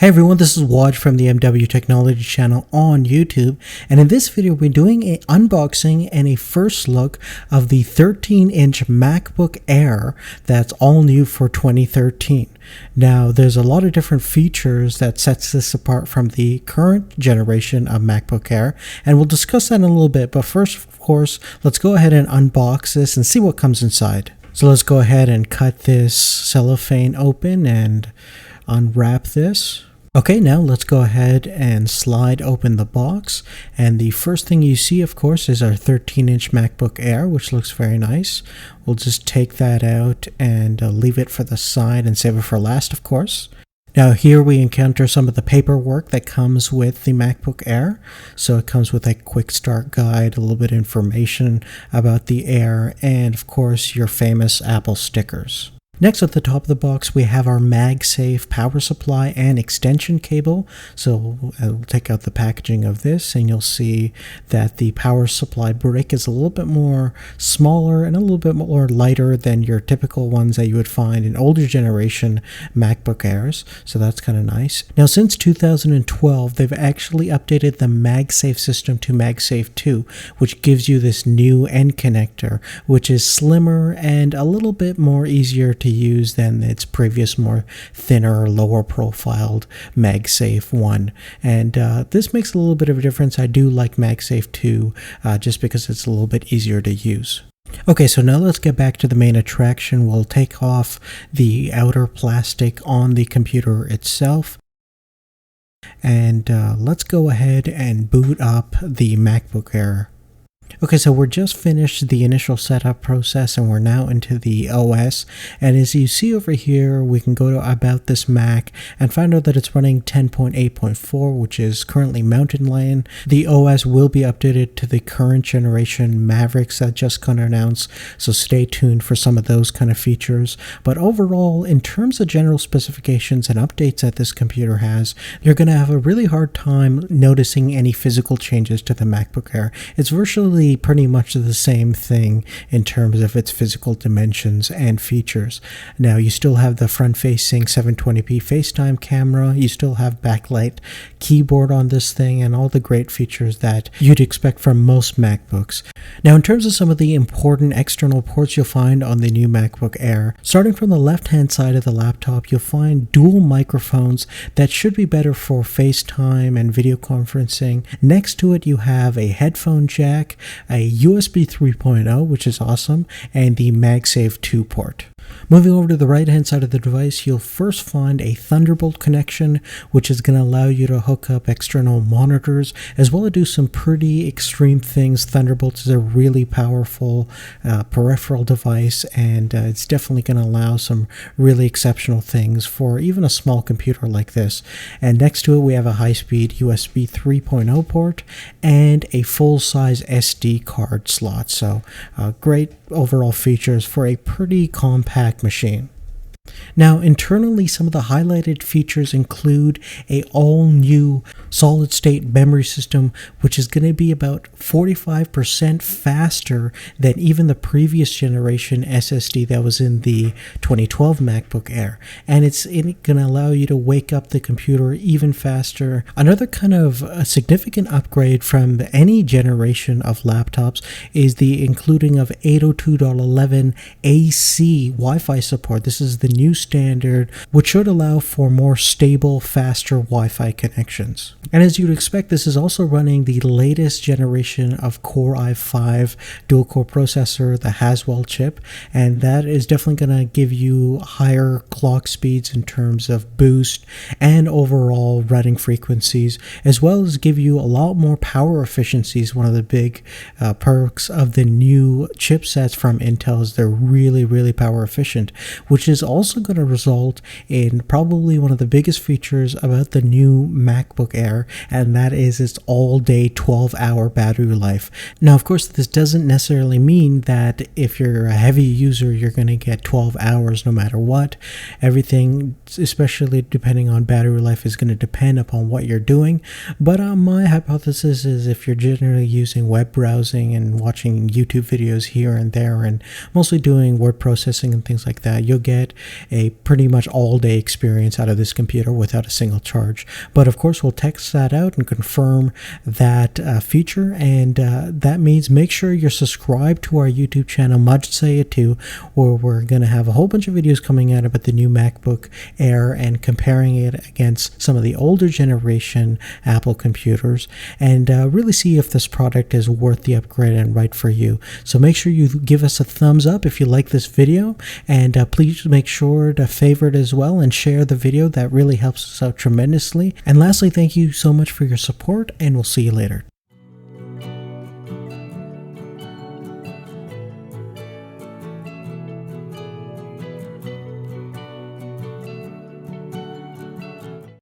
Hey everyone, this is Waj from the MW Technology channel on YouTube, and in this video we're doing an unboxing and a first look of the 13-inch MacBook Air that's all new for 2013. Now there's a lot of different features that sets this apart from the current generation of MacBook Air, and we'll discuss that in a little bit, but first of course let's go ahead and unbox this and see what comes inside. So let's go ahead and cut this cellophane open and unwrap this. Okay, now let's go ahead and slide open the box, and the first thing you see of course is our 13-inch MacBook Air, which looks very nice. We'll just take that out and leave it for the side and save it for last, of course. Now here we encounter some of the paperwork that comes with the MacBook Air. So it comes with a quick start guide, a little bit of information about the Air, and of course your famous Apple stickers. Next, at the top of the box, we have our MagSafe power supply and extension cable. So I'll take out the packaging of this, and you'll see that the power supply brick is a little bit more smaller and a little bit more lighter than your typical ones that you would find in older generation MacBook Airs. So that's kind of nice. Now, since 2012, they've actually updated the MagSafe system to MagSafe 2, which gives you this new end connector, which is slimmer and a little bit more easier to use than its previous more thinner, lower profiled MagSafe 1, and this makes a little bit of a difference. I do like MagSafe 2 just because it's a little bit easier to use. Okay, so now let's get back to the main attraction. We'll take off the outer plastic on the computer itself, and let's go ahead and boot up the MacBook Air. Okay, so we're just finished the initial setup process and we're now into the OS, and as you see over here we can go to About This Mac and find out that it's running 10.8.4, which is currently Mountain Lion. The OS will be updated to the current generation Mavericks that just got announced, so stay tuned for some of those kind of features. But overall, in terms of general specifications and updates that this computer has, you're going to have a really hard time noticing any physical changes to the MacBook Air. It's virtually pretty much the same thing in terms of its physical dimensions and features. Now you still have the front-facing 720p FaceTime camera, you still have backlight keyboard on this thing, and all the great features that you'd expect from most MacBooks. Now in terms of some of the important external ports you'll find on the new MacBook Air, starting from the left-hand side of the laptop, you'll find dual microphones that should be better for FaceTime and video conferencing. Next to it you have a headphone jack, a USB 3.0, which is awesome, and the MagSafe 2 port. Moving over to the right hand side of the device, you'll first find a Thunderbolt connection, which is going to allow you to hook up external monitors as well as do some pretty extreme things. Thunderbolt is a really powerful peripheral device, and it's definitely going to allow some really exceptional things for even a small computer like this. And next to it we have a high-speed USB 3.0 port and a full-size SD card slot. So great overall features for a pretty compact machine. Now internally, some of the highlighted features include a all-new solid-state memory system, which is going to be about 45% faster than even the previous generation SSD that was in the 2012 MacBook Air, and it's going to allow you to wake up the computer even faster. Another kind of a significant upgrade from any generation of laptops is the including of 802.11 AC Wi-Fi support. This is the new standard, which should allow for more stable, faster Wi-Fi connections. And as you'd expect, this is also running the latest generation of Core i5 dual-core processor, the Haswell chip, and that is definitely going to give you higher clock speeds in terms of boost and overall running frequencies, as well as give you a lot more power efficiencies. One of the big perks of the new chipsets from Intel is they're really power efficient, which is also going to result in probably one of the biggest features about the new MacBook Air, and that is its all-day 12-hour battery life. Now, of course, this doesn't necessarily mean that if you're a heavy user, you're going to get 12 hours no matter what. Everything, especially depending on battery life, is going to depend upon what you're doing. But my hypothesis is if you're generally using web browsing and watching YouTube videos here and there, and mostly doing word processing and things like that, you'll get a pretty much all-day experience out of this computer without a single charge. But of course, we'll test that out and confirm that feature, and that means make sure you're subscribed to our YouTube channel, Must Say It Too, where we're going to have a whole bunch of videos coming out about the new MacBook Air and comparing it against some of the older generation Apple computers, and really see if this product is worth the upgrade and right for you. So make sure you give us a thumbs up if you like this video, and please make sure to favorite as well and share the video. That really helps us out tremendously. And lastly, thank you so much for your support, and we'll see you later.